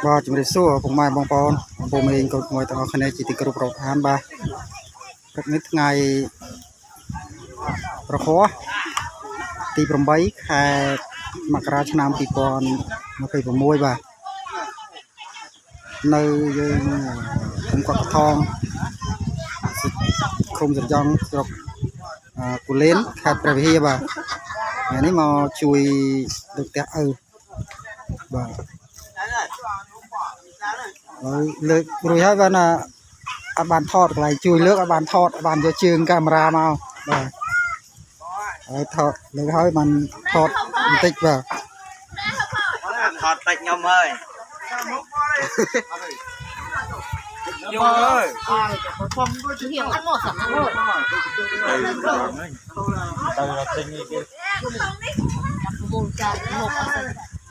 บ่ជំរាបសួរពុកម៉ែបងប្អូនបងប្អូនមេកូនក្មួយទាំងអស់គ្នាជាទីគោរពរាប់អានបាទព្រឹកនេះថ្ងៃប្រហោះទី8ខែមករាឆ្នាំ2026បាទនៅយើងខ្ញុំកក់កថងក្រុមសញ្ចង់ស្រុកគូលែនខេត្តព្រះវិហារបាទថ្ងៃនេះមកជួយលើកផ្ទះឪបាទលើករួចហើយបាទណាអត់បានថតកន្លែងជួយលើកអត់បានថតអត់បានយកជើងកាមេរ៉ាមកបាទហើយថតលើកហើយបានថតបន្តិចបាទថតតិចខ្ញុំហើយយកអើយខ្ញុំហៀងអត់មកសោះទៅទិញនេះគេមូលចាមក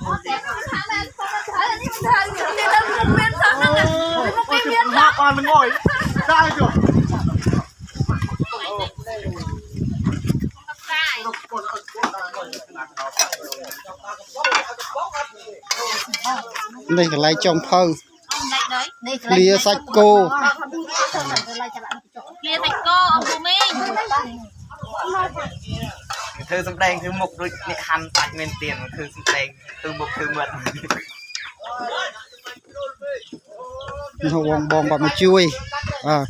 អត់ទៅមកអត់ងយដល់ចុះនេះកន្លែងចុងភៅលាសាច់គោលាសាច់គោអង្គពូមីងធ្វើសំដែងធ្វើមុខដូចអ្នកហាន់សាច់មែនទៀតធ្វើសំដែងធ្វើមុខធ្វើមាត់នេះបងគាត់មកជួយបាទ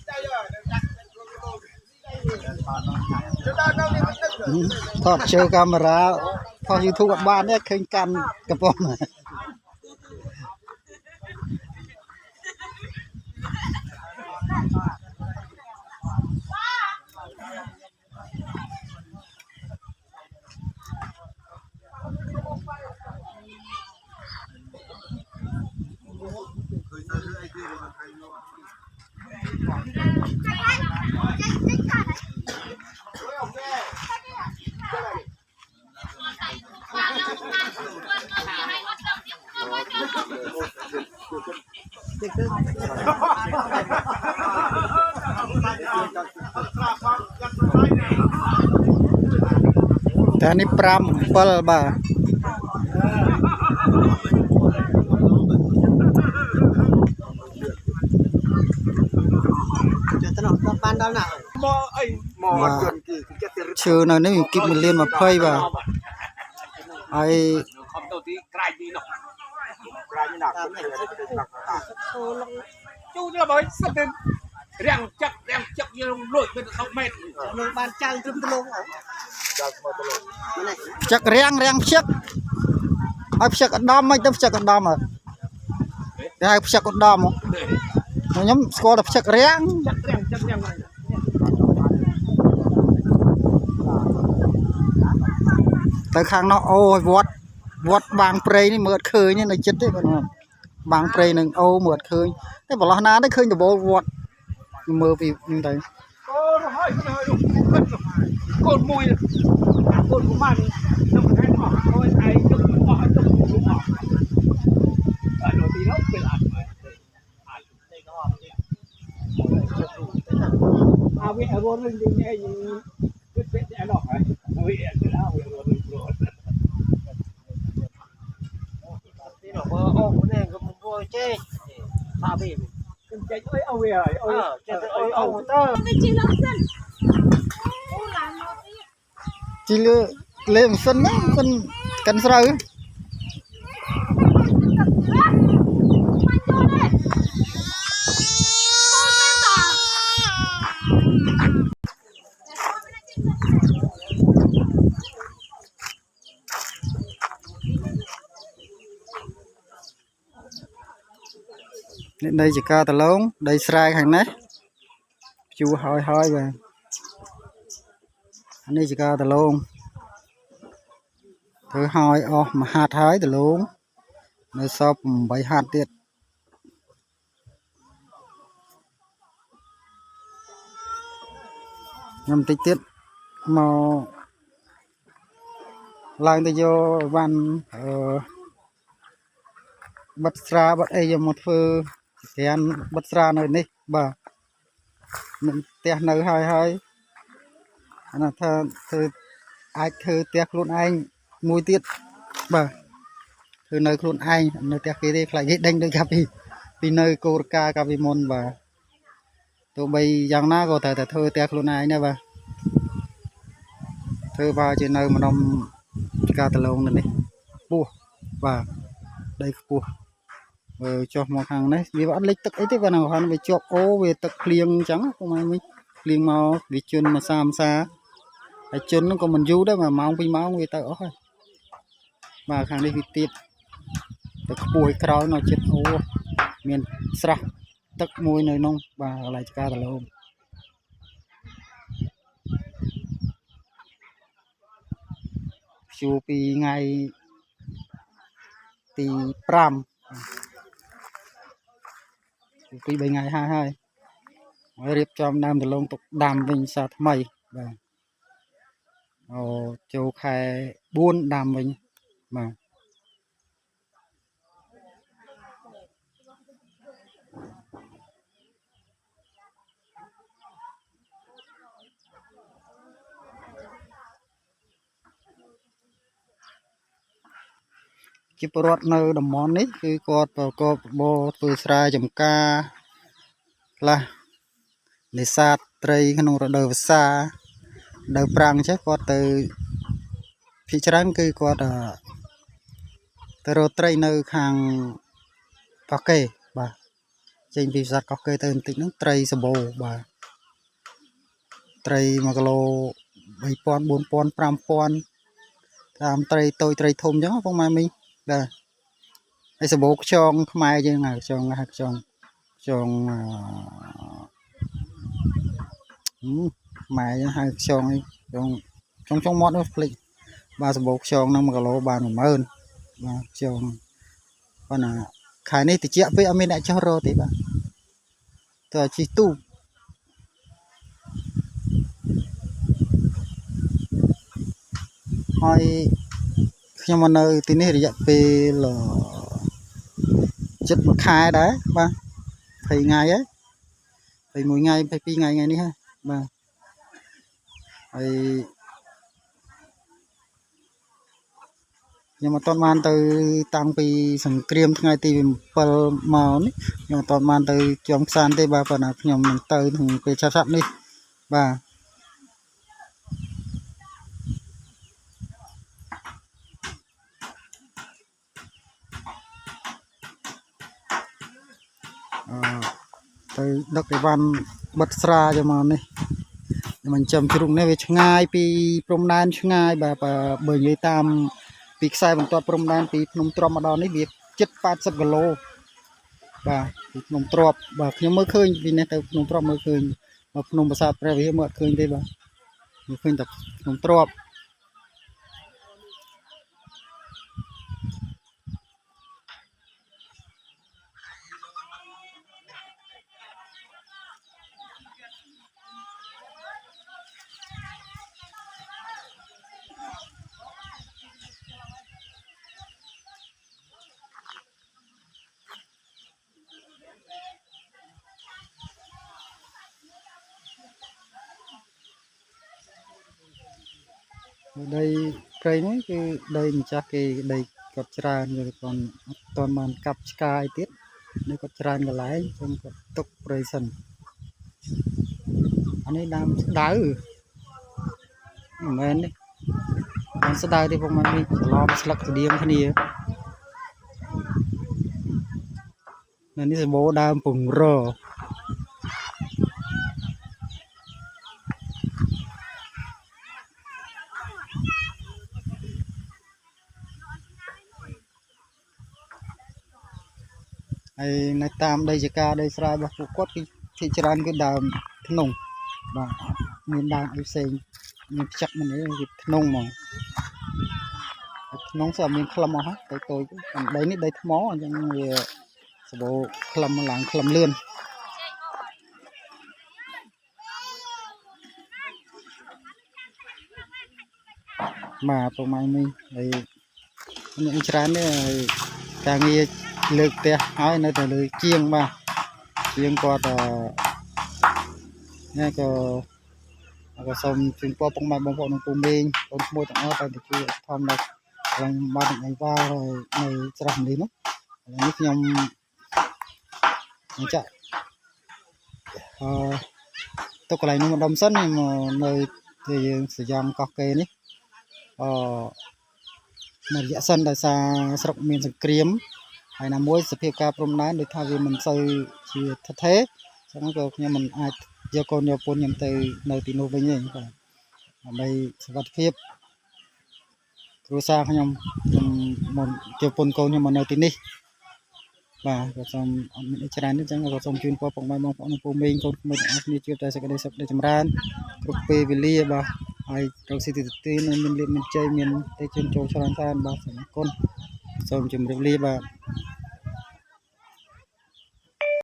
ថតជើកាមេរ៉ាថត YouTube អត់បានទេឃើញកាន់កំប៉ុងតែនេះ5 7បាទបានដល់ណាមកអីមកជន់គឺចិត្តឈើនៅនេះគីប1លាន20បាទហើយខំទៅទីក្រៃទីនោះក្រៃណាជួទៅបើសិនទៅរាំងចឹកយើងលួចទៅ10ម៉ែត្រនឹងបានចៅត្រឹមទលងចៅស្មើទលងចឹករាំងផ្ជឹកហើយផ្ជឹកឧត្តមមិនទៅផ្ជឹកឧត្តមហ៎គេហៅផ្ជឹកឧត្តមខ្ញុំស្គាល់តែផ្ជឹករាំងទៅខាងនោះអូយវត្តបាងព្រៃនេះមើលអត់ឃើញនៅចិត្តទេបងបាងព្រៃនឹងអូមើលអត់ឃើញតែប្រឡោះណាទៅឃើញដបូលវត្តមើលពីនេះទៅកូនមួយប្រមាណខ្ញុំខែអស់ហើយឯងទឹកអស់ទឹកលុបអស់អត់ទីនោះពេលអត់អាចទេក៏អត់ទេអាវារត់នឹងទីឯងគិតពេលតែនោះហើយវាទៅដល់វារត់នឹងព្រោះទីនោះបើអូនេះក៏មិនព្រោះចេះថាវាខ្ញុំចេះអើយអូវាហើយអូចេះទៅអូទៅវាជីឡងសិនអូឡានមកទៀតជីលេមិនសិនណាមិនកិនស្រូវនេះដីចកាតឡងដីស្រែខាងនេះជួហើយបាទនេះចកាតឡងធ្វើហើយអស់1ហាត់ហើយតឡងនៅសល់8ហាត់ទៀតខ្ញុំតិចទៀតមកឡើងទៅយកវ៉ាន់បិទស្រាបិទអីយកមកធ្វើក្រានបិទស្រានៅនេះបាទមិនផ្ទះនៅហើយអាណាថាធ្វើអាចធ្វើផ្ទះខ្លួនឯងមួយទៀតបាទ คือnơi khuôn ai nơi tiếc cái đi lại cái đánh được gặp vì nơi cô ca gặp vì môn và tụi bây giang na có thể thơ tiếc khuôn ai nè bà thơ vào trên nơi mà nông ca tờ lông này bùa và đây bùa cho một hàng đấy vì bạn lịch tức ấy thế vào nào hắn về chọc ô về tập liêng trắng không ai mới liêng màu vì chân mà xa cái chân nó còn mình du đó mà máu vì máu người ta ở thôi mà hàng đây vì tiệp tập bùi cao nó chết ô miền sra tức môi nơi nông và lại ca tờ lông chu pi ngày thì pram pi 3 ngày 22 រៀបចំដើមដំឡូងទុកដាំវិញសាថ្មីបាទចូលខែ4ដាំវិញបាទជាពលរដ្ឋនៅតំបន់នេះគឺគាត់ប្រកបរបរធ្វើស្រែចម្ការខ្លះនេសាទត្រីក្នុងរដូវវស្សានៅប្រាំងចេះគាត់ទៅភាគច្រើនគឺគាត់ទៅរកត្រីនៅខាងកោះកេរបាទចេញពីផ្សារកោះកេរទៅបន្តិចហ្នឹងត្រីសបោបាទត្រី1គីឡូ 3000 4000 5000តាមត្រីតូចត្រីធំអញ្ចឹងបងម៉ែមីបាទហើយសបោខ្យងខ្មែរយើងហៅខ្យងម៉ែយើងហៅខ្យងចុងមាត់នោះភ្លេចបាទសបោខ្យងនឹង1គីឡូបាន 10000បាទខ្យងប៉ុន្តែខែនេះតិចពេកអត់មានអ្នកចោះរកទេបាទទៅជីទូហើយខ្ញុំមកនៅទីនេះរយៈពេលជិត1ខែដែរបាទ20ថ្ងៃហើយ21ថ្ងៃ22ថ្ងៃនេះហើយបាទហើយខ្ញុំអត់ទាន់បានទៅតាំងពីសង្គ្រាមថ្ងៃទី7មកនេះខ្ញុំអត់ទាន់បានទៅជាប់ផ្សារទេបាទប៉ុន្តែខ្ញុំនឹងទៅក្នុងពេលឆាប់ៗនេះបាទទៅដឹកអីវ៉ាន់បិទស្រាចូលមកនេះមិនចាំជ្រុងនេះវាឆ្ងាយពីព្រំដែនឆ្ងាយបាទបើនិយាយតាមពីខ្សែបន្ទាត់ព្រំដែនពីភ្នំទ្រាំមកដល់នេះវាជិត80គីឡូបាទពីភ្នំទ្រាំបាទខ្ញុំមើលឃើញពីនេះទៅភ្នំទ្រាំមើលឃើញមកភ្នំប្រាសាទព្រះវិហារមើលអត់ឃើញទេបាទមើលឃើញតែភ្នំទ្រាំដីព្រៃនេះគឺដីម្ចាស់គេដីគាត់ច្រើនវាcònអត់ទាន់បានកាប់ឆ្ការអីទៀតនេះគាត់ច្រើនកន្លែងចឹងគាត់ទុកព្រៃសិនអានេះដើមស្ដៅមិនមែនទេដើមស្ដៅទេពួកมันនេះច្រឡំស្លឹកស្តៀងគ្នានៅនេះសម្បូរដើមពងរហើយនៅតាមដីចកាដីស្រែរបស់ពួកគាត់គឺភាគច្រើនគឺដើមធ្នង់បាទមានដើមអីផ្សេងមានផ្ចឹកមិនទេគឺធ្នង់ហ្មងធ្នង់ស្អាតមានក្លឹមអស់ហើយតូចដីនេះដីថ្មអញ្ចឹងវាសបោក្លឹមឡើងក្លឹមលឿនបាទប្រហែលនេះហើយអ្នកច្រើនទេការងារលើកផ្ទះហើយនៅតែលើជាងបាទជាងគាត់នេះក៏សូមជូនពរពុកម៉ែបងប្អូនក្នុងភូមិលេងបងប្អូនទាំងអស់តែជួយធម្មតា ឡើងបានអីវ៉ានៅស្រះនេះនោះនេះខ្ញុំចាក់ទុកកន្លែងនេះម្ដុំសិនមកនៅទីយើងសយំកោះកេរនេះមួយរយៈសិនដោយសារស្រុកមានសង្គ្រាមហើយណាមួយសភាពការព្រំដែនដូចថាវាមិនសូវជាថិតថេរចឹងក៏ខ្ញុំមិនអាចយកកូនយកពុនខ្ញុំទៅនៅទីនោះវិញទេបាទដើម្បីសុវត្ថិភាពគ្រួសារខ្ញុំមកយកពុនកូនខ្ញុំមកនៅទីនេះបាទក៏សូមអត់មានអីច្រើនទេចឹងក៏សូមជូនពរពុកម៉ែបងប្អូនពូមីងកូនក្មួយទាំងអស់គ្នាជួបតែសេចក្តីសុខដែលចម្រើនគ្រប់ពេលវេលាបាទហើយរកស៊ីទីមានលៀបមានជ័យមានទេជើងចូលច្រើនបាទសូមអរគុណសូមជម្រាបលាបាទ